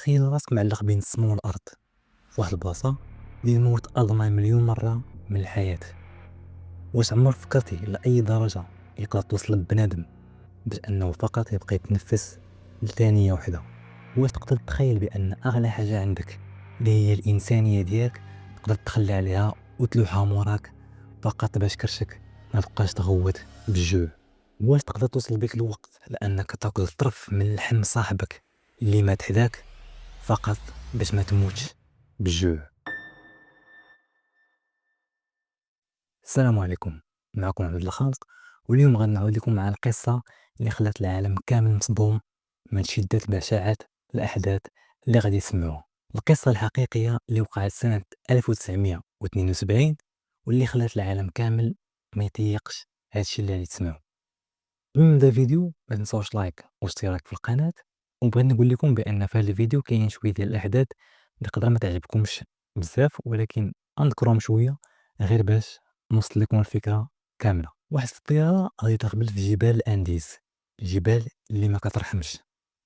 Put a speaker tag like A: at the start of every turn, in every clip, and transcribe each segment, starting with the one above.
A: تخيل راسك معلق بين السما والارض في واحد البلاصه اللي الموت اظلم مليون مره من الحياه. واش عمرك فكرتي لاي درجه يقدر توصل بنادم باش انه فقط يبقى يتنفس لثانيه واحده؟ واش تقدر تتخيل بان اغلى حاجه عندك اللي هي الانسانيه ديالك تقدر تخلي عليها وتلوحها موراك فقط باش كرشك ما تبقاش تغوت بالجوع؟ واش تقدر توصل بك الوقت لانك تاكل طرف من لحم صاحبك اللي مات حداك فقط باش ما تموتش بالجوع؟ السلام عليكم، معكم عبد الخالق، واليوم غنعاود لكم مع القصة اللي خلات العالم كامل مصدوم من شدة بشاعة الأحداث اللي غادي تسمعوها. القصة الحقيقية اللي وقعت سنة 1972 واللي خلات العالم كامل ما يطيقش هادشي اللي غادي تسمعوه. قبل ما نبدا الفيديو ما تنساوش لايك واشتراك في القناة، وبغيت نقول لكم بان في هذا الفيديو كاين شويه ديال الاحداث اللي تقدر ما تعجبكمش بزاف، ولكن غنذكرهم شويه غير باش نوصل لكم الفكره كامله. واحد الطياره غادي تغبل في جبال الانديز، الجبال اللي ما كترحمش،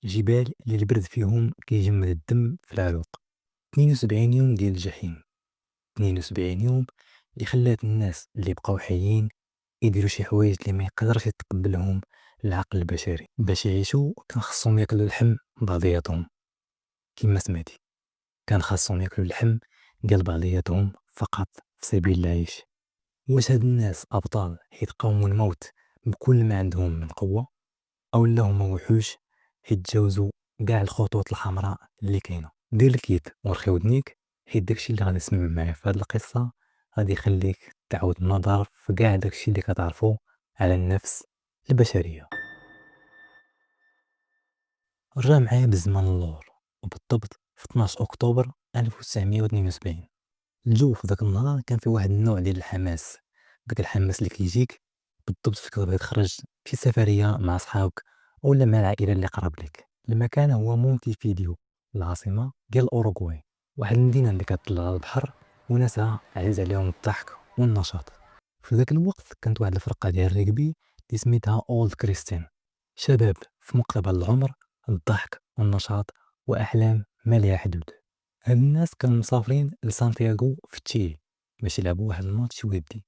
A: جبال اللي البرد فيهم كيجمد الدم في العروق. 72 يوم ديال الجحيم، 72 يوم اللي خلات الناس اللي بقاو حيين يديروا شي حوايج اللي ما يقدرش يتقبلهم العقل البشري. باش يعيشوا كان خصهم ياكلوا اللحم بعضياتهم، كما سمعتي، كان خاصهم ياكلوا اللحم ديال بعضياتهم فقط في سبيل العيش. واش هاد الناس ابطال حيت قاوموا الموت بكل ما عندهم من قوه، او لا هما وحوش حيت تجاوزوا كاع الخطوط الحمراء اللي كاينه؟ دير الكيد ورخي ودنيك، حيت داكشي اللي غادي تسمع معايا في هاد القصه غادي يخليك تعاود النظر في كاع داكشي اللي كتعرفو على النفس البشريه. رجع معايا بالزمن اللور، وبالضبط في 12 اكتوبر 1972. الجو في ذاك النهار كان فيه واحد النوع ديال الحماس، داك الحماس اللي كيجيك بالضبط فيك تبغي تخرج في سفريه مع صحابك ولا مع العائله اللي قرب لك. المكان هو مونتيفيديو، العاصمه ديال الاوروغواي، واحد المدينه اللي كتطل على البحر وناسها عزيز عليهم الضحك والنشاط. في ذاك الوقت كانت واحد الفرقه ديال الريغبي اللي سميتها اولد كريستيان، شباب في مقتبل العمر، الضحك والنشاط واحلام ما لها حدود. هاد الناس كانوا مسافرين لسانتياغو في تشيلي باش يلعبوا واحد الماتش ودي،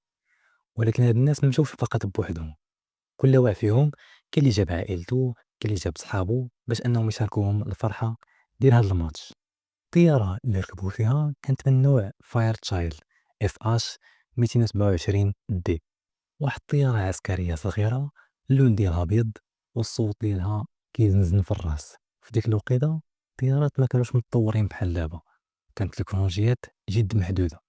A: ولكن هاد الناس ما مشاوش فقط بوحدهم، كل واحد فيهم كاين اللي جاب عائلته، كاين اللي جاب صحابو باش انهم يشاركوهم الفرحه ديال هاد الماتش. الطياره اللي ركبوا فيها كانت من نوع فاير تشايلد اف اش 227 دي، واحد الطياره عسكريه صغيره، اللون ديالها ابيض والصوت ديالها كيزنزن في الراس. في ديك الوقيته الطيارات ما كانوش متطورين بحال دابا، كانت التكنولوجيات جد محدوده.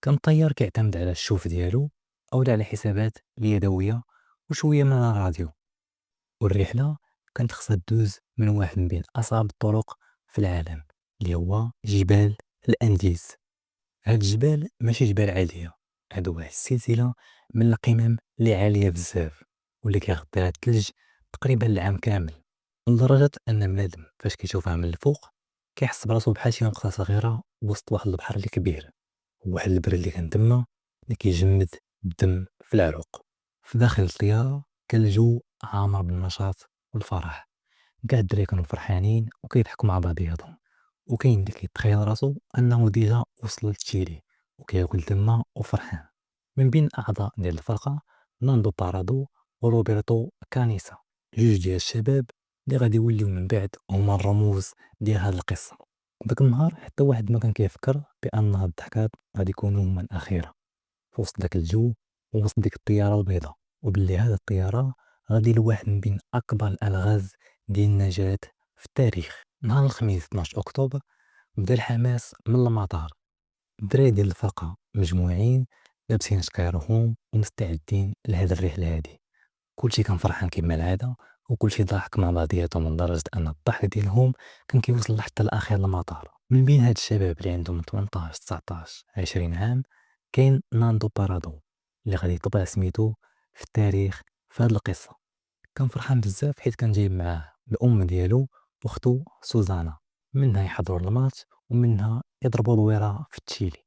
A: كان الطيار كيعتمد على الشوف ديالو او على حسابات اليدويه وشويه من الراديو، والرحله كانت خصها تدوز من واحد من بين اصعب الطرق في العالم اللي هو جبال الانديز. هاد الجبال ماشي جبال عاديه، هادو واحد السلسله من القمم اللي عاليه بزاف واللي كيغطيها الثلج تقريبا العام كامل، لدرجه ان بنادم فاش كيشوفها من الفوق كيحس براسو بحال شي نقطه صغيره وسط واحد البحر اللي كبير، وواحد البرد اللي كان تما اللي كيجمد الدم في العروق. في داخل الطياره كان الجو عامر بالنشاط والفرح، كاع الدراري كانوا فرحانين وكيضحكوا مع بعضياتهم، وكاين اللي كيتخيل راسو انه ديجا وصل لتشيلي وكياكل تما وفرحان. من بين الاعضاء ديال الفرقه ناندو بارادو وروبرتو كانيسا، جوج ديال الشباب اللي غادي يوليو من بعد هما الرموز ديال هاد القصه. داك النهار حتى واحد ما كان كيفكر بان هاد الضحكات غادي يكونوا هما الاخيره في وسط داك الجو ووسط ديك الطياره البيضاء، وباللي هاد الطياره غادي لواحد من بين اكبر الالغاز ديال النجاة في التاريخ. نهار الخميس 12 اكتوبر بدا الحماس من المطار، الدراري ديال الفرقه مجموعين لابسين شكايرهم ومستعدين لهاد الرحله هادي. كلشي كان فرحان كما العاده وكلشي ضاحك مع بعضياتهم لدرجه ان الضحك ديالهم كان كيوصل حتى لاخر المطار. من بين هاد الشباب اللي عندهم 18 19 20 عام كاين ناندو بارادو اللي غادي يطبع سميتو في التاريخ في هاد القصه. كان فرحان بزاف حيت كان جايب معاه الام ديالو واختو سوزانا، منها يحضروا الماتش ومنها يضربوا الويره في تشيلي.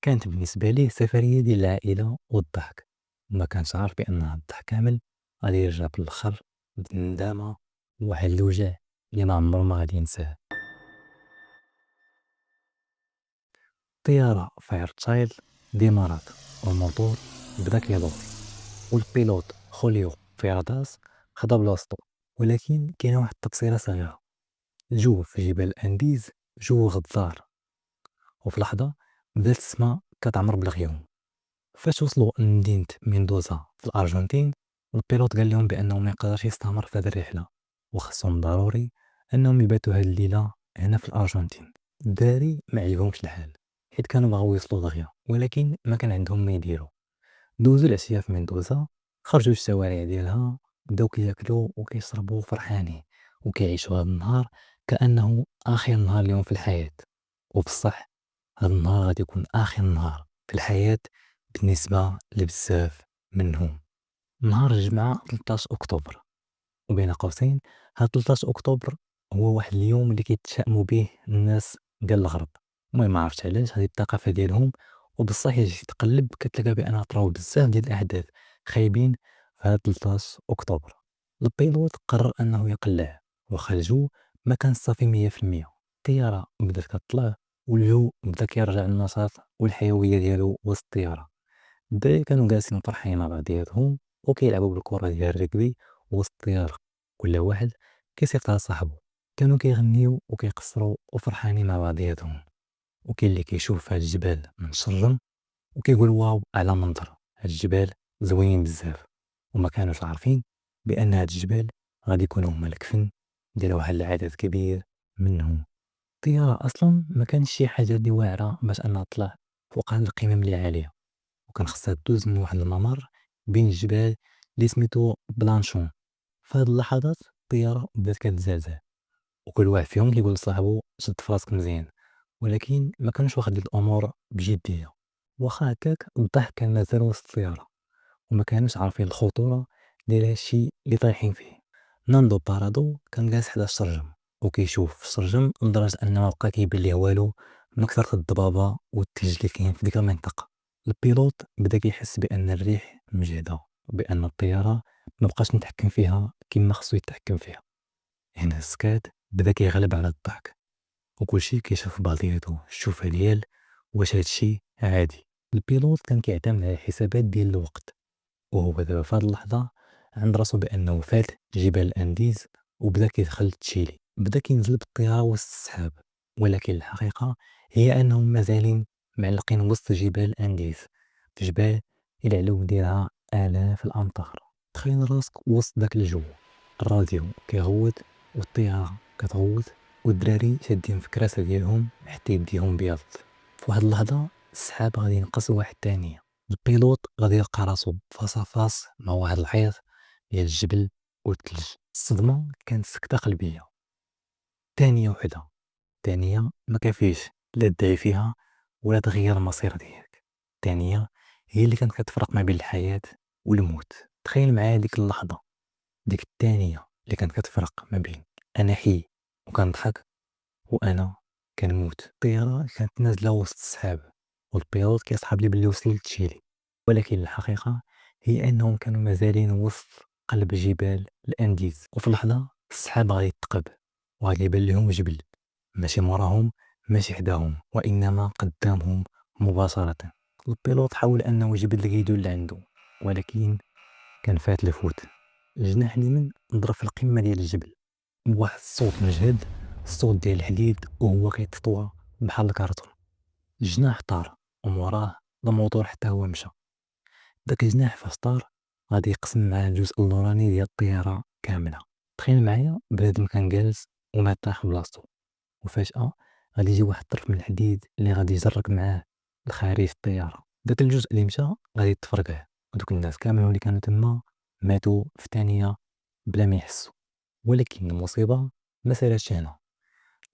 A: كانت بالنسبه ليه سفريه ديال العائله والضحك، وما كانش عارف بان هاد الضحك كامل غادي يرجع بالاخر بالندامه وواحد الوجع اللي ما عمره ما غادي ينساه. الطيارة في عرض ديمارات والموتور بدا كيدور، والبيلوت خوليو في راداس خدا بلاصتو. ولكن كاينه واحد التفصيلة صغيرة، الجو في جبال الأنديز جو غدار، وفي لحظة بدات السما كتعمر بالغيوم. فاش وصلوا لمدينة ميندوزا في الأرجنتين، البيلوت قال لهم بأنه ما يقدرش يستمر في هذه الرحلة، وخصهم ضروري أنهم يباتوا هذه الليلة هنا في الأرجنتين. الدراري ما عجبهمش الحال، حيت كانوا بغاو يوصلوا دغيا، ولكن ما كان عندهم ما يديروا. دوزو العشية في مندوزا، خرجوا الشوارع ديالها، بداو كياكلوا وكيشربوا فرحانين وكيعيشوا هذا النهار كأنه آخر نهار ليهم في الحياة. وبصح هذا النهار غادي يكون آخر نهار في الحياة بالنسبة لبزاف منهم. نهار الجمعة 13 أكتوبر، وبين قوسين هاد 13 أكتوبر هو واحد اليوم اللي كيتشائموا به الناس ديال الغرب. المهم ما عرفتش علاش هذه الثقافة ديالهم، وبصح إلا جيتي تقلب كتلقى بأن طراو بزاف ديال الأحداث خايبين في هاد 13 أكتوبر. البيلوت قرر أنه يقلع، واخا الجو ما كان صافي 100%. الطيارة بدات كتطلع، والجو بدا كيرجع للنشاط والحيوية ديالو وسط الطيارة. الدراري كانوا جالسين فرحانين مع بعضياتهم وكيلعبوا بالكرة ديال الركبي وسط الطيارة، كل واحد كيصيفط على صاحبو. كانوا كيغنيو وكيقصروا وفرحانين مع بعضياتهم. وكاين اللي كيشوف هاد الجبال من شرم وكيقول واو على منظر، هاد الجبال زوينين بزاف. وما كانوش عارفين بأن هاد الجبال غادي يكونوا هما الكفن ديال واحد العدد كبير منهم. الطيارة أصلا ما كانش شي حاجة اللي واعرة باش أنها تطلع فوق هاد القمم اللي عالية، وكان خصها دوز من واحد الممر بين الجبال اللي سميتو بلانشون. في هاد اللحظات الطيارة بدات كتزعزع، وكل واحد فيهم كيقول لصاحبو شد فراسك مزيان. ولكن ما كانوش واخدين الأمور بجدية، واخا هكاك الضحك كان مازال وسط الطيارة، وما كانوش عارفين الخطورة ديال هادشي اللي طايحين فيه. ناندو بارادو كان جالس حدا الشرجم وكيشوف في الشرجم لدرجة أنه ما بقى كيبان ليه والو من كثرة الضبابة والثلج اللي كاين في ديك المنطقة. البيلوت بدا كيحس بأن الريح مجهدة، وبأن الطيارة ما بقاش نتحكم فيها كما خصو يتحكم فيها. هنا السكات بدا كيغلب على الضحك، وكلشي كيشوف بعضياتو الشوفة ديال واش هادشي عادي. البيلوت كان كيعتمد على الحسابات ديال الوقت، وهو دابا في هاد اللحظة عند راسو بأنه فات جبال الأنديز وبدا كيدخل لتشيلي. بدا كينزل بالطيارة وسط السحاب، ولكن الحقيقة هي أنهم مازالين معلقين وسط جبال الأنديز، في جبال العلو ديالها آلاف الأمتار. تخيل راسك وسط داك الجو، الراديو كيغوت والطيارة كتغوت، والدراري شادين في كراسة ديالهم حتى يديهم بيضت. في واحد اللحظة السحاب غادي ينقص واحد الثانية، البيلوت غادي يلقى راسو فاس فاس مع واحد الحيط ديال الجبل والثلج. الصدمة كانت سكتة قلبية. ثانية وحدة، ثانية ما كافيش لا تدعي فيها ولا تغير المصير ديالك. ثانية هي اللي كانت كتفرق ما بين الحياة والموت. تخيل معايا ديك اللحظة، ديك الثانية اللي كانت كتفرق ما بين أنا حي وكنضحك وأنا كنموت. الطيارة كانت نازلة وسط السحاب، والبيلوت كيصحاب لي بلي وصل لتشيلي، ولكن الحقيقة هي أنهم كانوا مازالين وسط قلب جبال الأنديز. وفي لحظة السحاب غادي يتقب وغادي يبان لهم جبل، ماشي موراهم ماشي حداهم، وإنما قدامهم مباشرة. البيلوت حاول أنه يجبد القيدو اللي عنده، ولكن كان فات الفوت. الجناح اليمين ضرب في القمة ديال الجبل بواحد الصوت مجهد، الصوت ديال الحديد وهو كيتطوى بحال الكرتون. الجناح طار وموراه الموتور حتى هو مشى. داك الجناح فاش طار غادي يقسم مع الجزء اللوراني ديال الطيارة كاملة. تخيل معايا بنادم كان جالس وما طاح بلاصتو، وفجأة غادي يجي واحد الطرف من الحديد اللي غادي يجرك معاه لخارج الطيارة. داك الجزء اللي مشى غادي يتفرقع، ودوك الناس كاملين اللي كانوا تما ماتوا في ثانية بلا ما يحسوا. ولكن المصيبة ما سالاتش هنا.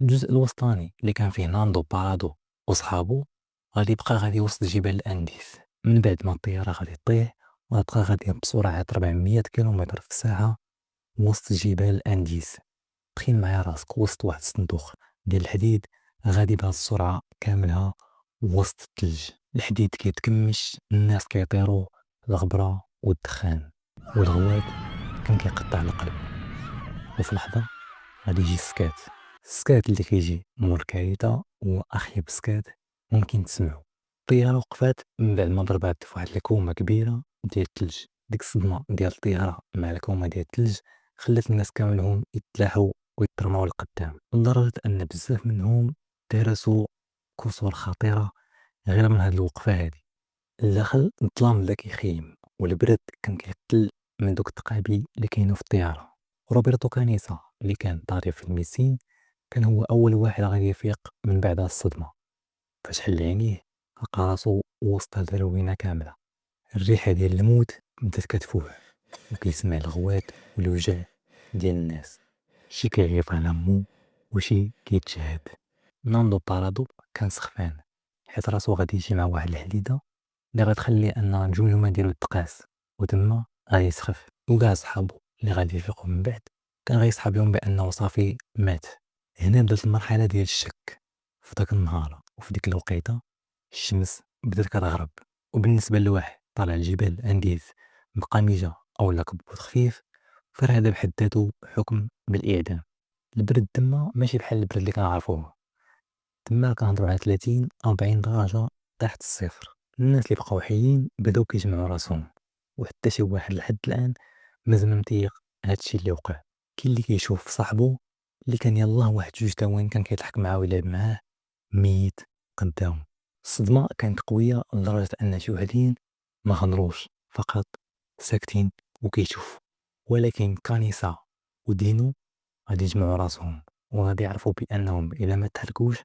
A: الجزء الوسطاني اللي كان فيه ناندو بارادو وصحابو غادي يبقى غادي وسط جبال الأنديز. من بعد ما الطيارة غادي تطيح وغتبقى غادية بسرعة 400 كيلومتر في الساعة وسط جبال الأنديز. تخيل معايا راسك وسط واحد الصندوق ديال الحديد غادي بهاد السرعة كاملها وسط الثلج. الحديد كيتكمش، الناس كيطيروا، الغبرة والدخان والغوات كان كيقطع القلب. وفي لحظة غادي يجي السكات. السكات اللي كيجي مور الكارثة هو أخيب سكات ممكن تسمعوا. الطيارة وقفات من بعد ما ضربات في واحد الكومة كبيرة ديال الثلج. ديك الصدمة ديال الطيارة مع الكومة ديال الثلج خلات الناس كاملهم يتلاحوا ويترموا لقدام، لدرجة أن بزاف منهم دارسوا كسور خطيرة غير من هاد الوقفة هادي. الداخل الظلام بدا كيخيم والبرد كان كيقتل من دوك الثقابي اللي كاينين في الطيارة. روبرتو كانيسا اللي كان طاري في الميسين كان هو أول واحد غادي يفيق من بعد هاد الصدمة. فاش حل عينيه لقى راسو وسط هاد الروينة كاملة. الريحة ديال الموت بدات كتفوح وكيسمع الغوات والوجع ديال الناس، شي كيعيط على مو وشي كيتشهد. ناندو بارادو كان سخفان حيت راسو غادي يجي مع واحد الحديدة اللي غتخلي أن الجمجمة ديالو تقاس وتما غيسخف. وكاع صحابو اللي غادي يفيقوا من بعد كان غيصحى بهم بأنه صافي مات. هنا بدات المرحلة ديال الشك. في داك النهار وفي ديك الوقيته الشمس بدات كتغرب، وبالنسبة لواحد طالع الجبال أنديز بقميجة أو لا كبوت خفيف فراه هذا بحد ذاته حكم بالإعدام. البرد تما ماشي بحال البرد اللي كنعرفوه، تما كنهضروا على 30 40 درجة تحت الصفر. الناس اللي بقاو حيين بداو كيجمعوا راسهم، وحتى شي واحد لحد الآن مازال متيق هادشي اللي وقع. كاين اللي كيشوف صاحبو اللي كان يلاه واحد جوج تاوين كان كيضحك معاه ويلعب معاه ميت قدامه. الصدمة كانت قوية لدرجة أن شي وحدين ما هضروش، فقط ساكتين وكيشوفوا. ولكن كانيسا ودينو غادي يجمعوا راسهم وغادي يعرفوا بأنهم إلا ما تحركوش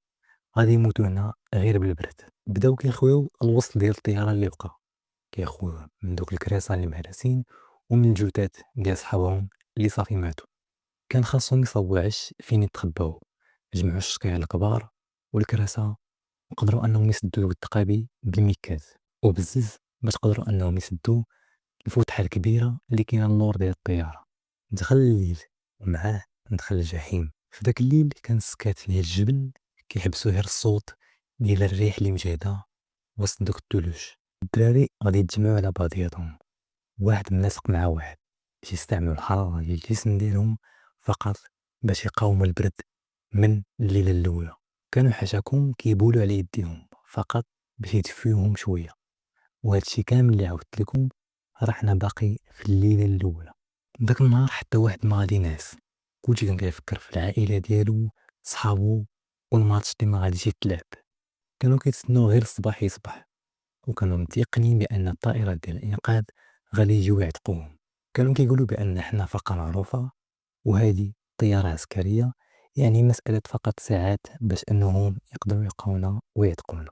A: غادي يموتوا هنا غير بالبرد. بداو كيخويو الوسط ديال الطيارة اللي بقى، كيخويو من دوك الكراسة اللي مهرسين ومن الجثث ديال صحابهم اللي صافي ماتوا. كان خاصهم يصاوبوا عش فين يتخباو. جمعوا الشكايع الكبار والكراسة وقدروا أنهم يسدوا دوك الثقابي بالميكات وبالزز باش قدروا أنهم يسدوا الفتحة الكبيرة اللي كاينة اللور ديال الطيارة. دخل الليل ومعاه دخل الجحيم. في داك الليل كان السكات ديال الجبل كيحبسوا غير الصوت ديال الريح اللي مجهدة وسط دوك الثلوج. الدراري غادي يتجمعوا على بعضياتهم، واحد ملاصق مع واحد باش يستعملوا الحرارة ديال الجسم ديالهم فقط باش يقاوموا البرد من الليلة الأولى. كانوا حاشاكم كيبولوا على يديهم فقط باش يدفيوهم شوية. وهذا الشيء كامل اللي عاودت لكم راه حنا باقي في الليلة الأولى. داك النهار حتى واحد ما غادي ينعس، كلشي كان كيفكر في العائلة ديالو صحابو والماتش اللي ما غاديش يتلعب. كانوا كيتسناو غير الصباح يصبح وكانوا متيقنين بأن الطائرة ديال الإنقاذ غادي يجيو يعتقوهم. كانوا كيقولوا بأن حنا فرقة معروفة وهذه طيارة عسكرية، يعني مسألة فقط ساعات باش أنهم يقدروا يلقاونا ويعتقونا.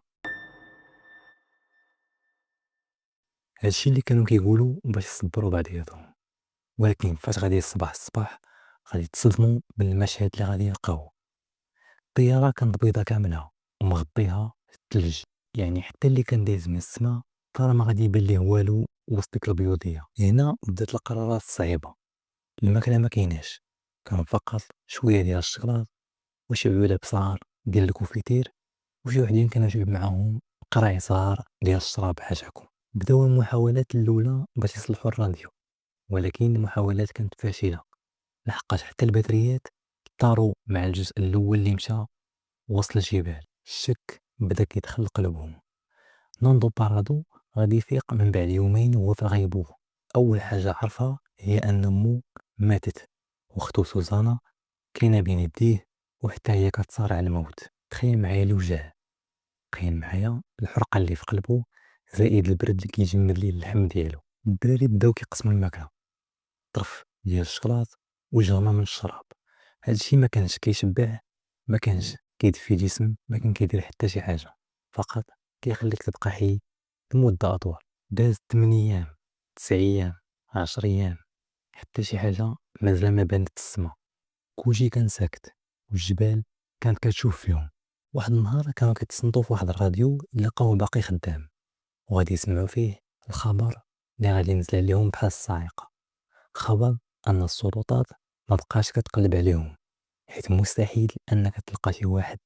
A: هادشي اللي كانوا كيقولوا باش يصبروا بعضياتهم، ولكن فاش غادي يصبح الصباح غادي تصدموا بالمشهد اللي غادي يلقاوه. الطيارة كانت بيضة كاملة ومغطيها الثلج، يعني حتى اللي كان دايز من السما ترى ما غادي يبان ليه والو وسط ديك البيوضية. هنا بدات القرارات الصعيبة. الماكلة ما كايناش، كان فقط شوية ديال الشكلاط وشي علبة صغار ديال الكوفيتير وشي وحدين كانوا جايب معاهم قرع صغار ديال الشراب حاشاكم. بداو المحاولات الأولى باش يصلحوا الراديو، ولكن المحاولات كانت فاشلة لحقاش حتى البدريات طاروا مع الجزء الأول اللي مشى وسط الجبال. الشك بدا كيدخل قلوبهم. ناندو بارادو غادي يفيق من بعد يومين وهو في الغيبوبة. أول حاجة عرفها هي أن مو ماتت وختو سوزانا كاينة بين يديه وحتى هي كتصارع الموت. تخيل معايا الوجع، تخيل معايا الحرقة اللي في قلبه زائد البرد اللي كيجمد ليه اللحم ديالو. الدراري بداو كيقسموا الماكلة، طرف ديال الشكلاط وجرمة من الشراب. هادشي ما كانش كيشبع، ما كانش كيدفي الجسم، ما كان كيدير حتى شي حاجة، فقط كيخليك تبقى حي لمدة أطول. داز 8 أيام 9 أيام 10 أيام حتى شي حاجة مازال ما بانت السما. كلشي كان ساكت والجبال كانت كتشوف فيهم. واحد النهار كانوا كيتصنتو في واحد الراديو لقاوه باقي خدام وغادي يسمعوا فيه الخبر اللي غادي ينزل عليهم بحال الصاعقة. خبر أن السلطات ما بقاش كتقلب عليهم، حيت مستحيل أنك تلقى شي واحد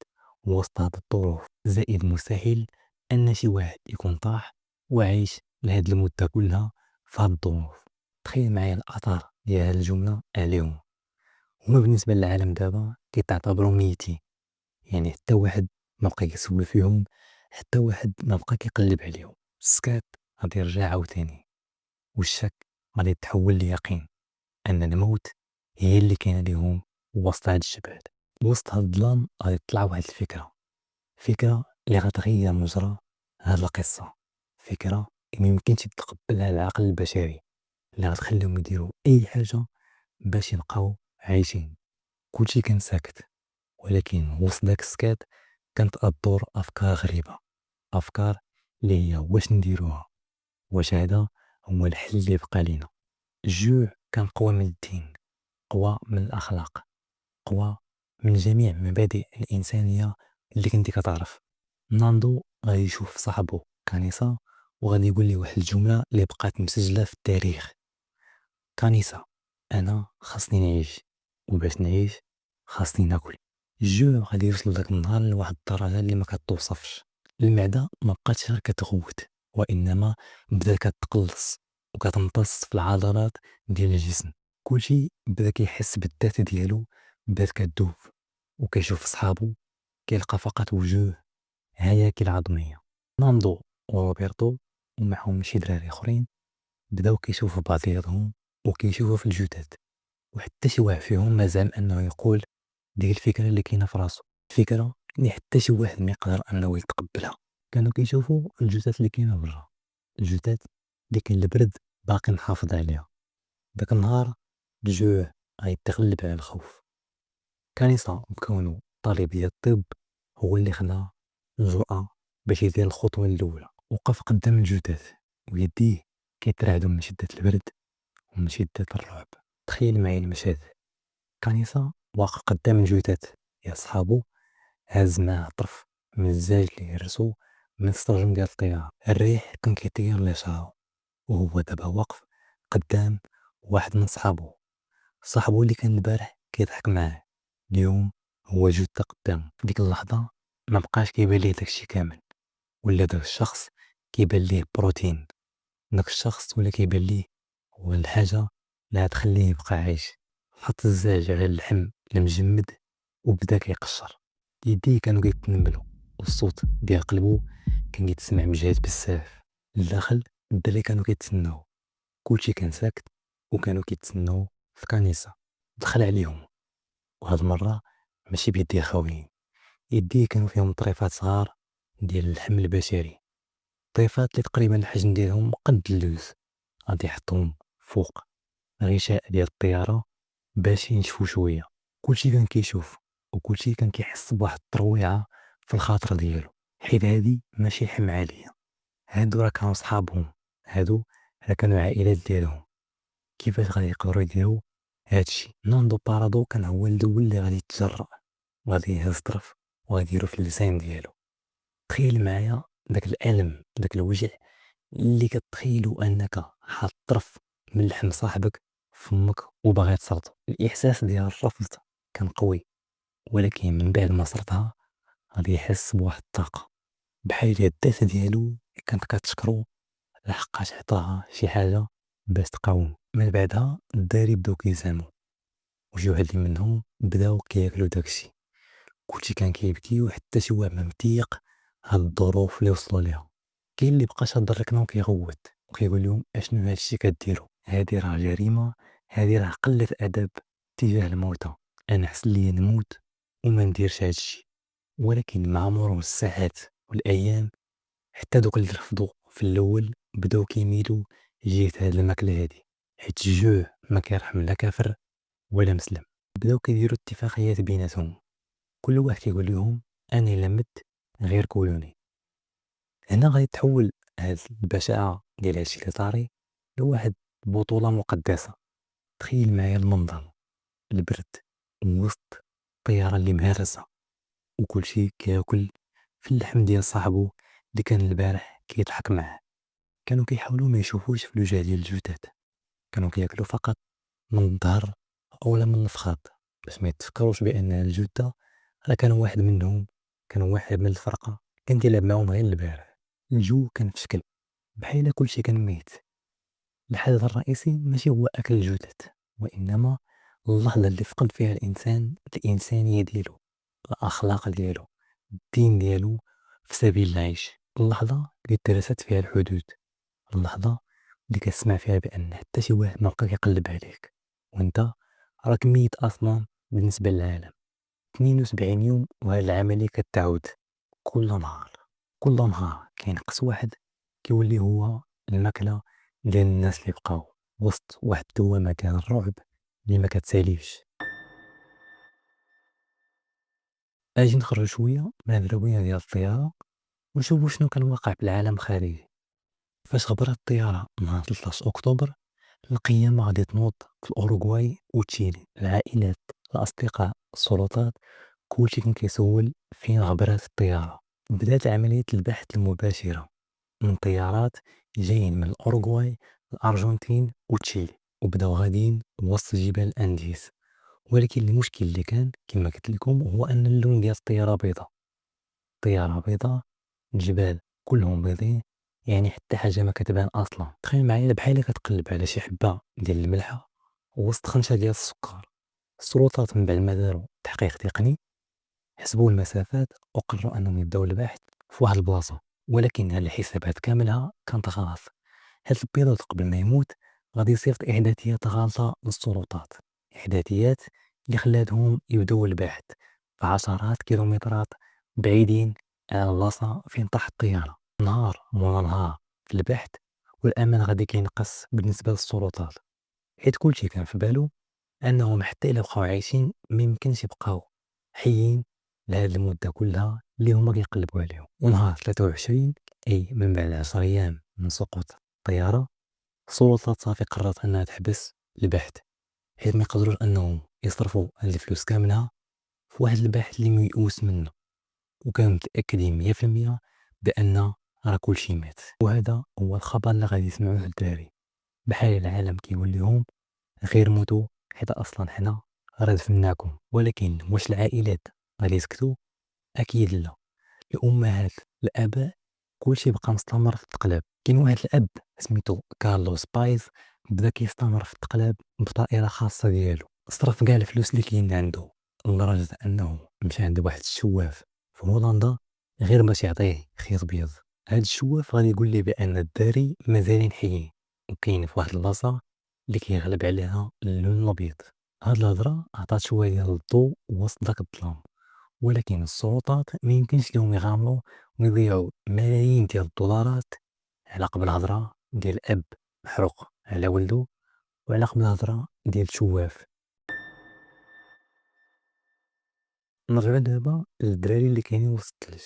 A: وسط هاد الظروف، زائد مستحيل أن شي واحد يكون طاح وعايش لهاد المدة كلها في هاد الظروف. تخيل معايا الأثر ديال هاد الجملة عليهم. هما بالنسبة للعالم دابا كيتعتبروا ميتين، يعني حتى واحد ما بقى يسول فيهم حتى واحد ما بقى كيقلب عليهم. السكات غادي يرجع عاوتاني، والشك غادي يتحول ليقين أن الموت هي اللي كاينة ليهم وسط هاد الجبال. وسط هاد الظلام غادي تطلع واحد الفكرة، فكرة اللي غتغير مجرى هاد القصة، فكرة اللي ميمكنش يتقبلها العقل البشري، اللي غتخليهم يديروا أي حاجة باش يبقاو عايشين. كلشي كان ساكت، ولكن وسط داك السكات كانت أدور أفكار غريبة، أفكار اللي هي واش نديروها، واش هذا هو الحل اللي بقى لينا. الجوع كان قوى من الدين، قوى من الأخلاق، قوى من جميع مبادئ الإنسانية اللي كنتي كتعرف. ناندو غادي يشوف صاحبو كانيسا وغادي يقول ليه واحد الجملة اللي بقات مسجلة في التاريخ: كانيسا، أنا خاصني نعيش، وباش نعيش خاصني ناكل. الجوع غادي يوصل داك النهار لواحد الدرجة اللي ما كتوصفش. المعدة ما بقاتش غير كتغوت، وإنما بدات كتقلص وكتمتص في العضلات ديال الجسم. كلشي بدا كيحس بالذات ديالو بدات كتذوب، وكيشوف صحابو كيلقى فقط وجوه هياكل عظمية. ناندو وروبرتو ومعهم شي دراري اخرين بداو كيشوفوا بعضياتهم وكيشوفوا في الجثث، وحتى شي واحد فيهم ما زعم انه يقول ديك الفكره اللي كاينه في راسو، الفكره اللي حتى شي واحد ما يقدر انه يتقبلها. كانوا كيشوفوا الجثث اللي كاينه برا، الجثث اللي كان البرد باقي محافظ عليها. داك النهار الجوع غيتغلب على الخوف. كانيسا بكونه طالب ديال الطب هو اللي خدا الجرأة باش يدير الخطوة الأولى. وقف قدام الجثث ويديه كيترعدوا من شدة البرد ومن شدة الرعب. تخيل معايا المشهد: كانيسا واقف قدام الجثث يا صحابو، هاز معاه طرف من الزاج اللي هرسو من السرجم ديال الطيارة. الريح كان كيطير ليه شعرو، وهو دابا واقف قدام واحد من صحابو، صاحبو اللي كان البارح كيضحك معاه، اليوم هو جثة قدامه. في ديك اللحظة ما بقاش كيبان ليه داكشي كامل، ولا داك الشخص كيبان ليه بروتين، داك الشخص ولا كيبان ليه هو الحاجة اللي غتخليه يبقى عايش. حط الزاج على اللحم المجمد وبدا كيقشر. يديه كانوا كيتنملوا، والصوت ديال قلبو كان كيتسمع مجهد بزاف. لداخل الدراري كانوا كيتسناو، كلشي كان ساكت وكانوا كيتسناو في كنيسة. دخل عليهم، وهاد المرة ماشي بيديه خاويين، يديه كانوا فيهم طريفات صغار ديال اللحم البشري، طريفات اللي تقريبا الحجم ديالهم قد اللوز. غادي يحطهم فوق غشاء ديال الطيارة باش ينشفوا شوية. كلشي كان كيشوف، وكلشي كان كيحس بواحد الترويعة في الخاطر ديالو، حيت هادي ماشي حم عالية، هادو راه كانوا صحابهم، هادو راه كانوا عائلات ديالهم. كيفاش غادي يقدروا يديروا هادشي؟ ناندو بارادو كان هو الاول اللي غادي يتجرأ، وغادي يهز طرف وغادي يديرو في اللسان ديالو. تخيل معايا داك الألم، داك الوجع اللي كتخيلو انك حاط طرف من لحم صاحبك فمك وباغي تسرطو. الاحساس ديال الرفض كان قوي، ولكن من بعد ما صرتها غادي يحس بواحد الطاقه، بحال الذات ديالو كانت كتشكرو لحقاش عطاها شي حاجه باش تقاوم. من بعدها الدراري بداو كيزعمو، وشي واحد اللي منهم بداو كياكلو داكشي. كلشي كان كيبكي، وحتى شي واحد ما متيق هاد الظروف اللي وصلوا ليها. كاين اللي بقى شاد الركنه وكيغوت وكيقول لهم اشنو هادشي كديروا، هادي راه جريمه، هادي راه قله ادب تجاه الموتى. انا حسن ليا نموت وما نديرش هادشي. ولكن مع مرور الساعات والايام، حتى دوك اللي رفضوا في الاول بداو كيميلوا جهه هاد الماكله هادي، حيت الجوع ما كيرحم لا كافر ولا مسلم. بداو كيديروا اتفاقيات بيناتهم، كل واحد كيقول لهم انا الا مت غير كولوني. هنا غادي تحول هاد البشاعة ديال هادشي اللي طاري لواحد بطولة مقدسة. تخيل معايا المنظر: البرد وسط الطيارة اللي مهرسة، وكلشي كياكل في اللحم ديال صاحبو اللي كان البارح كيضحك معاه. كانوا كيحاولوا ما يشوفوش في الوجه ديال الجثث، كانوا كياكلوا فقط من الظهر اولا من الفخاذ، باش ما يتفكروش بان الجثة راه كان واحد منهم، كان واحد من الفرقة كان كيلعب معاهم غير البارح. الجو كان في شكل بحال كلشي كان ميت. الحدث الرئيسي ماشي هو أكل الجثث، وإنما اللحظة اللي فقد فيها الإنسان الإنسانية ديالو، الأخلاق ديالو، الدين ديالو، في سبيل العيش. اللحظة اللي ترست فيها الحدود، اللحظة اللي كتسمع فيها بأن حتى شي واحد ما بقى كيقلب عليك وانت راك ميت أصلا بالنسبة للعالم. 72 يوم وهاد العملية كتعاود كل نهار. كل نهار كينقص واحد كيولي هو الماكلة ديال الناس اللي بقاو وسط واحد الدوامة ديال الرعب اللي ما كتساليش. اجي نخرج شوية من هاد الروينة ديال الطيارة ونشوفو شنو كان واقع في العالم الخارجي. فاش غبرت الطيارة نهار 13 أكتوبر، القيامة غادي تنوض في الأوروغواي وتشيلي. العائلات، الأصدقاء، السلطات، كلشي كان كيسول فين غبرات الطيارة. بدات عملية البحث المباشرة من طيارات جايين من الأوروغواي، الأرجنتين وتشيلي، وبداو غاديين وسط جبال الأنديز. ولكن المشكل اللي كان كما قلت لكم هو أن اللون ديال الطيارة بيضاء. طيارة بيضاء، الجبال كلهم بيضين، يعني حتى حاجة ما كتبان أصلا. تخيل معايا بحال كتقلب على شي حبة ديال الملحة وسط خنشة ديال السكر. السلطات من بعد ما داروا تحقيق تقني حسبوا المسافات وقرروا أنهم يبداو البحث في واحد البلاصة، ولكن هاد الحسابات كاملها كانت غلط. هاد البيلوت قبل ما يموت غادي يصيفط إحداثيات غلطة للسلطات، إحداثيات اللي خلاتهم يبداو البحث في عشرات كيلومترات بعيدين على البلاصة فين طاحت الطيارة. نهار مورا نهار في البحث، والأمان غادي كينقص بالنسبة للسلطات، حيت كلشي كان في بالو أنهم حتى إلا بقاو عايشين ميمكنش يبقاو حيين لهاد المدة كلها اللي هما كيقلبوا عليهم. ونهار 23، أي من بعد 10 أيام من سقوط الطيارة، السلطات صافي قررت أنها تحبس البحث، حيت ما يقدروش أنهم يصرفوا هاد الفلوس كاملة في واحد البحث اللي ميؤوس منه، وكانوا متأكدين 100% بأن راه كلشي مات. وهذا هو الخبر اللي غادي يسمعوه الدراري، بحال العالم كيقول لهم غير موتوا حيت أصلا حنا راه دفناكم. ولكن واش العائلات غادي يسكتوا؟ أكيد لا. الأمهات، الآباء، كلشي بقى مستمر في التقلاب. كاين واحد الأب سميتو كارلوس بايز بدا كيستمر في التقلاب بطائرة خاصة ديالو، صرف كاع الفلوس اللي كاين عنده لدرجة أنه مشى عند واحد الشواف في هولندا غير باش يعطيه خيط بيض. هاد الشواف غادي يقول ليه بأن الدراري مازالين حيين وكاين في واحد البلاصة اللي كيغلب عليها اللون الأبيض. هاد الهضرة عطات شوية ديال الضوء وسط داك الظلام، ولكن السلطات ما يمكنش لهم يغامروا ويضيعوا ملايين ديال الدولارات على قبل هضرة ديال أب محروق على ولده وعلى قبل هضرة ديال شواف. نرجعو دابا للدراري اللي كاينين وسط الثلج.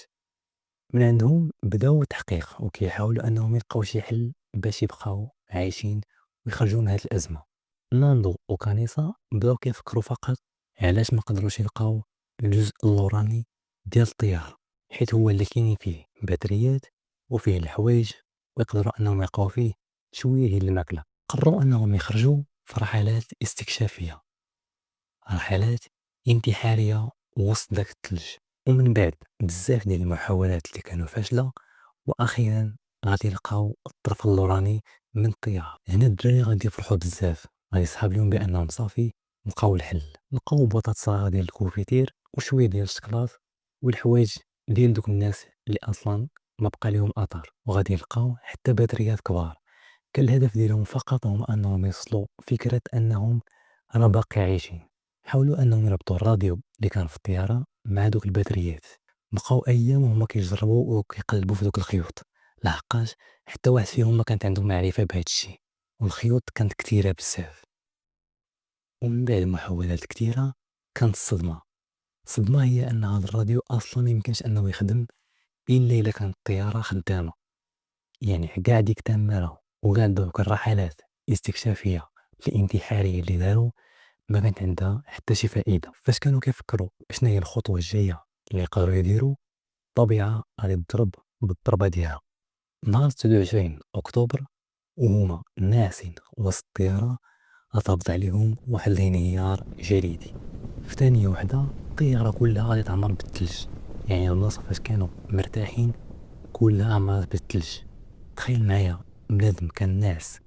A: من عندهم بداو التحقيق وكيحاولوا أنهم يلقاو شي حل باش يبقاو عايشين ويخرجوا من هاد الأزمة. ناندو وكانيسا بداو كيفكروا فقط علاش ما قدروش يلقاو الجزء اللوراني ديال الطيارة، حيت هو اللي كاينين فيه باتريات وفيه الحوايج ويقدروا أنهم يلقاو فيه شوية ديال الماكلة. قرروا أنهم يخرجوا في رحلات استكشافية، رحلات انتحارية وسط داك الثلج. ومن بعد بزاف ديال المحاولات اللي كانوا فاشلة، وأخيرا غادي يلقاو الطرف اللوراني من الطيارة. هنا الدراري غادي يفرحوا بزاف، غادي يصحاب لهم بأنهم صافي لقاو الحل. لقاو بطاط صغار ديال الكوفيتير وشوية ديال الشكلاط والحوايج ديال دوك الناس اللي أصلا ما بقى لهم أثر، وغادي يلقاو حتى باتريات كبار. كان الهدف ديالهم فقط هو أنهم يوصلوا فكرة أنهم راه باقي عايشين. حاولوا أنهم يربطوا الراديو اللي كان في الطيارة مع دوك الباتريات. بقاو أيام وهما كيجربوا وكيقلبوا في دوك الخيوط، لحقاش حتى واحد فيهم ما كانت عنده معرفة بهذا الشيء، والخيوط كانت كثيرة بزاف. ومن بعد محاولات كثيرة كانت الصدمة هي أن هذا الراديو أصلا ما يمكنش أنه يخدم إلا إلا كانت الطيارة خدامة. يعني كاع ديك التمارة وكاع دوك الرحلات الاستكشافية الانتحارية اللي داروا ما كانت عندها حتى شي فائدة. فاش كانوا كيفكروا شنو هي الخطوة الجاية اللي يقدروا يديروا، الطبيعة غادي تضرب بالضربة ديالها. نهار 29 أكتوبر وهما ناعسين وسط الطيارة هبط عليهم واحد الانهيار جليدي. في ثانية وحدة الطيارة كلها غادي تعمر بالثلج، يعني البلاصة فاش كانوا مرتاحين كلها عمرت بالثلج. تخيل معايا بنادم كان ناعس،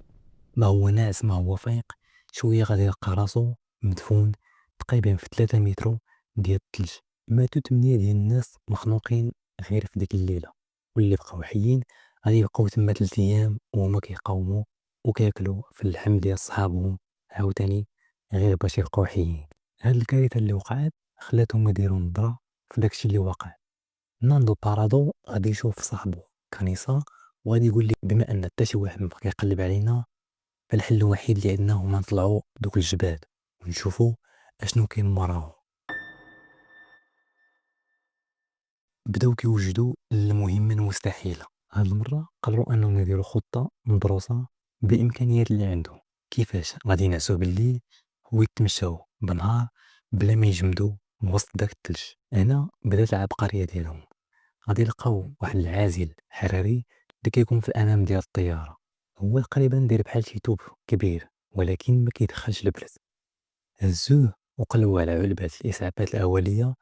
A: ما هو ناعس ما هو فايق، شوية غادي يلقى راسو مدفون تقريبا في 3 متر ديال الثلج. ماتوا 8 ديال الناس مخنوقين غير في ديك الليلة، واللي بقاو حيين غادي يبقاو تما 3 أيام وهما كيقاوموا وكياكلوا في اللحم ديال صحابهم عاوتاني غير باش يبقاو حيين. هاد الكارثة اللي وقعت خلاتهم يديروا نظرة في داكشي اللي واقع. ناندو بارادو غادي يشوف صاحبو كانيسا وغادي يقول ليه بما ان حتى شي واحد مابقى كيقلب علينا، فالحل الوحيد اللي عندنا هو نطلعوا دوك الجبال ونشوفوا اشنو كاين موراهم. بداو كيوجدوا المهمة المستحيلة. هاد المرة قرروا انهم يديروا خطة مدروسة بالامكانيات اللي عندهم. كيفاش غادي ينعسوا بالليل ويتمشاو بالنهار بلا ما يجمدوا وسط داك الثلج. هنا بدات العبقرية ديالهم. غادي يلقاو واحد العازل حراري اللي كيكون في الامام ديال الطيارة. هو تقريبا داير بحال شي توب كبير ولكن ما كيدخلش البرد. هزوه وقلبوا على علبة الإسعافات الأولية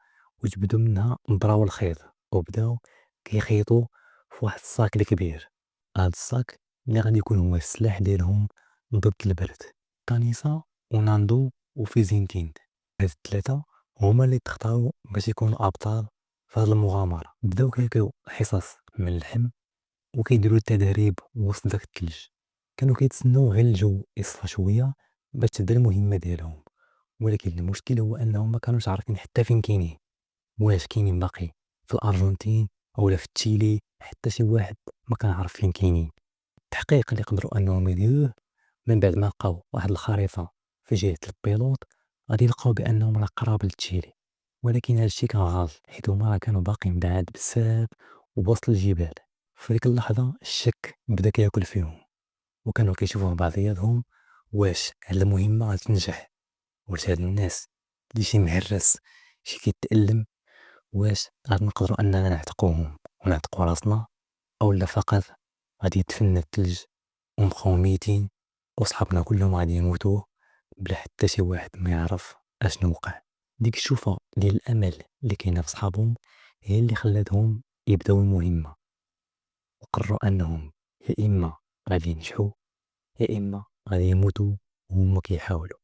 A: وجبدوا منها مبراو الخيط وبداو كيخيطوا في واحد الصاك الكبير. هاد الصاك اللي غادي يكون هو السلاح ديالهم ضد البرد. كانيسا وناندو وفيزينتين، هاد الثلاثة هما اللي تختاروا باش يكونوا أبطال في هاد المغامرة. بداو كيلقاو حصص من اللحم وكيديروا التدريب وسط داك الثلج. كانوا كيتسناو غير الجو يصفى شوية باش تبدا المهمة ديالهم، ولكن المشكل هو انهم ما كانوش عارفين حتى فين كاينين. واش كاينين باقي في الارجنتين اولا في تشيلي؟ حتى شي واحد ما كان عارف فين كاينين. التحقيق اللي قدروا انهم يديروه من بعد ما لقاو واحد الخريطه في جهه البيلوت، غادي يلقاو بانهم راه قراب لتشيلي، ولكن هادشي كان غلط حيت هما راه كانوا باقيين بعاد بزاف وبوسط الجبال. في ديك اللحظه الشك بدا كياكل فيهم وكانوا كيشوفوا بعضياتهم واش هاد المهمه غتنجح، واش هاد الناس اللي شي مهرس شي كيتألم واش غادي نقدروا اننا نعتقوهم ونعتقوا راسنا، اولا فقط غادي يدفننا الثلج ونبقاو ميتين وصحابنا كلهم غادي يموتوا بلا حتى شي واحد ما يعرف اشنو وقع. ديك الشوفه ديال الامل اللي كاينه في صحابهم هي اللي خلاتهم يبداو المهمه وقرروا انهم يا اما غادي ينجحوا يا اما غادي يموتوا وهما كيحاولوا.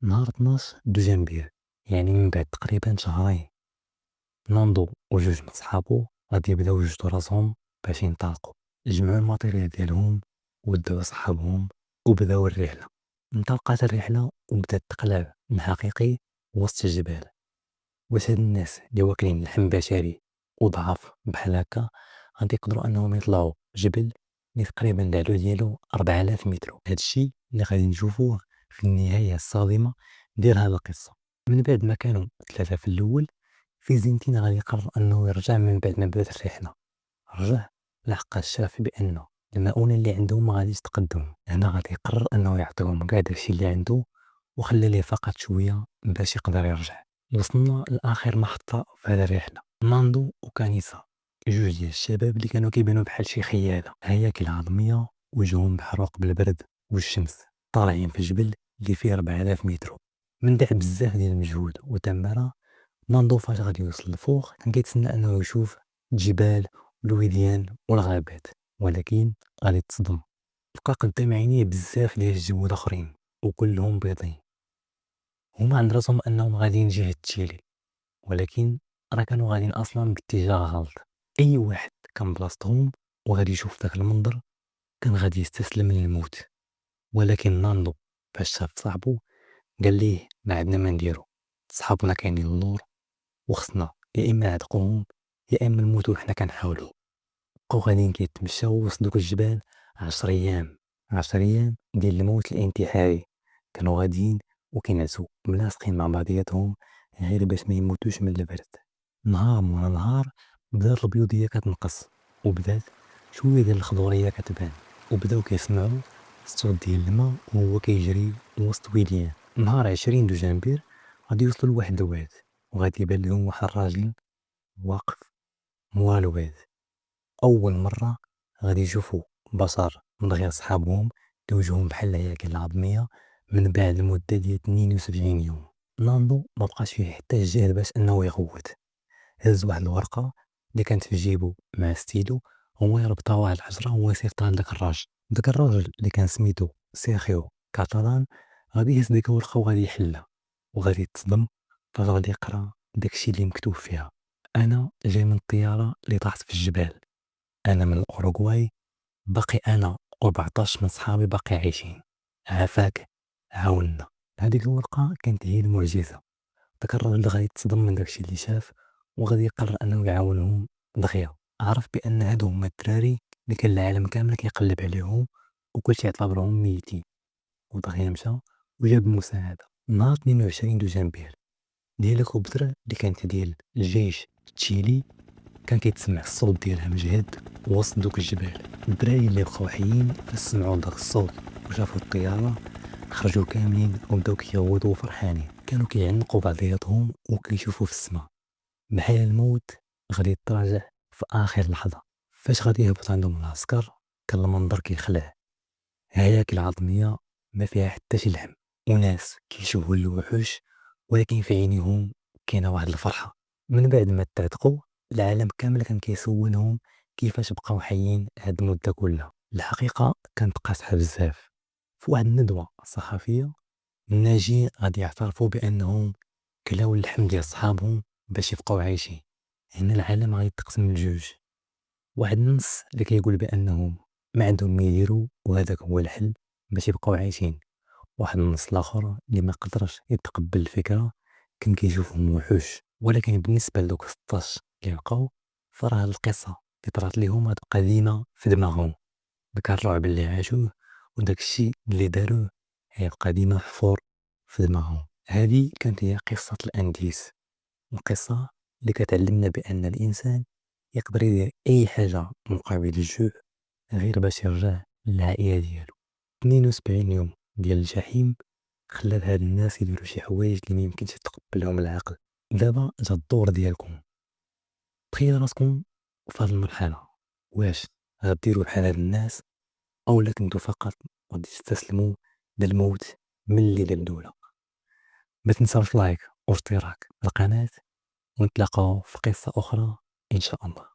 A: نهار 12 دجنبير، يعني من بعد تقريبا شهرين، ناندو وجوج من صحابو غادي يبداو يوجدوا راسهم باش ينطلقوا. جمعوا الماتيريال ديالهم وداو صحابهم وبداو الرحلة. انطلقت الرحلة وبدات تقلع الحقيقي وسط الجبال. واش هاد الناس اللي واكلين لحم بشري وضعاف بحال هكا غادي يقدروا انهم يطلعوا جبل اللي تقريبا العلو ديالو 4000 متر؟ هادشي اللي غادي نشوفوه في النهاية الصادمة ديال هاد القصة. من بعد ما كانوا ثلاثة في الأول، في زنتين غادي يقرر أنه يرجع من بعد ما بدات الرحلة. رجع لحقاش شاف بأن المؤونة اللي عندهم ما غاديش تقدم. هنا غادي يقرر أنه يعطيهم كاع داكشي اللي عنده وخلى ليه فقط شوية باش يقدر يرجع. وصلنا لآخر محطة في هذه الرحلة، ناندو وكانيسا، جوج ديال الشباب اللي كانوا كيبانوا بحال شي خيالة، هياكل عظمية وجههم محروق بالبرد والشمس، طالعين في جبل اللي فيه 4000 متر. من بعد بزاف ديال المجهود والتمارة، ناندو فاش غادي يوصل للفوق كان كيتسنى انه يشوف الجبال والوديان والغابات، ولكن غادي تصدم. لقى قدام عينيه بزاف ديال الجبال اخرين وكلهم بيضين. هما عند راسهم انهم غاديين جهة تشيلي، ولكن راه كانوا غاديين اصلا باتجاه غلط. اي واحد كان بلاصتهم وغادي يشوف داك المنظر كان غادي يستسلم للموت. ولكن ناندو فاش شاف صاحبو قال ليه ما عندنا ما نديرو، صحابنا كاينين اللور وخصنا يا اما نعتقوهم يا اما نموتو حنا كنحاولوا. بقاو غاديين كيتمشاو وسط دوك الجبال 10 ايام، 10 ايام ديال الموت الانتحاري. كانوا غاديين وكينعسوا ملاصقين مع بعضياتهم غير باش ما يموتوش من البرد. نهار مورا نهار بدات البيوضيه كتنقص وبدات شويه ديال الخضوريه كتبان، وبداو كيسمعوا الصوت ديال الماء وهو كيجري وسط وديان. نهار 20 دجنبير غادي يوصلوا لواحد الواد وغادي يبان لهم واحد الراجل واقف مورا الواد. أول مرة غادي يشوفوا بشر من غير صحابهم اللي وجههم بحال الهياكل العظمية من بعد المدة ديال 72 يوم. ناندو ما بقاش فيه حتى الجهد باش انه يغوت. هز واحد الورقة اللي كانت في جيبو مع ستيلو هو يربطها واحد الحجرة هو يصيفطها لداك الراجل. داك الراجل اللي كان سميتو سيرخيو كاتالان غادي يهز ديك الورقة وغادي يحلها وغادي يتصدم فاش غادي يقرا داكشي اللي مكتوب فيها: أنا جاي من الطيارة اللي طاحت في الجبال، أنا من الأوروغواي، باقي أنا و14 من صحابي باقي عايشين، عافاك، عاوننا. هذيك الورقة كانت هي المعجزة. داك الراجل اللي غادي يتصدم من داكشي اللي شاف وغادي يقرر أنه يعاونهم دغيا. عرف بأن هادو هما الدراري اللي كان العالم كامل كيقلب عليهم وكلشي اعتبرهم ميتين، ودغيا مشى وجاب المساعدة. نهار 22 دوجانبير ديال كوبدرا اللي كانت ديال الجيش التشيلي، كان كيتسمع الصوت ديالها مجهد وسط دوك الجبال. الدراري اللي بقاو حيين فاش سمعوا داك الصوت وشافوا الطيارة خرجوا كاملين وبداو كيغوتوا فرحانين. كانوا كيعنقوا بعضياتهم وكيشوفوا في السماء بحال الموت غادي يتراجع في آخر لحظة. فاش غادي يهبط عندهم العسكر كان المنظر كيخلع، هياكل عظمية ما فيها حتى شي لحم، وناس كيشوفوا الوحوش ولكن في عينيهم كاينة واحد الفرحة. من بعد ما تعتقوا العالم كامل كان كيسولهم كيفاش بقاو حيين هاد المدة كلها. الحقيقة كانت قاصحة بزاف. في واحد الندوة صحفية الناجين غادي يعترفوا بأنهم كلاو اللحم ديال صحابهم باش يبقاو عايشين. هنا العالم غادي يتقسم لجوج: واحد النص اللي كيقول بأنهم ما عندهم ما يديروا وهذاك هو الحل باش يبقاو عايشين، واحد النص الآخر اللي ما قدرش يتقبل الفكرة كان كيشوفهم وحوش. ولكن بالنسبة لدوك 16 اللي بقاو فراه القصة اللي طرات ليهم غتبقى ديما في دماغهم. داك الرعب اللي عاشوه وداك الشيء اللي داروه هيبقى ديما محفور في دماغهم. هذه كانت هي قصة الأنديس، القصة اللي كتعلمنا بأن الإنسان يقدر يدير أي حاجة مقابل الجوع غير باش يرجع للعائلة ديالو. 72 يوم ديال الجحيم خلات هاد الناس يديروا شي حوايج اللي ميمكنش يتقبلهم العقل. دابا جا الدور ديالكم، تخيل راسكم في هاد المرحلة. واش غديروا بحال هاد الناس أولا كنتو فقط غادي تستسلموا للموت من الليلة الأولى؟ ما تنساوش لايك واشتراك في القناة، ونتلاقاو في قصة أخرى إن شاء الله.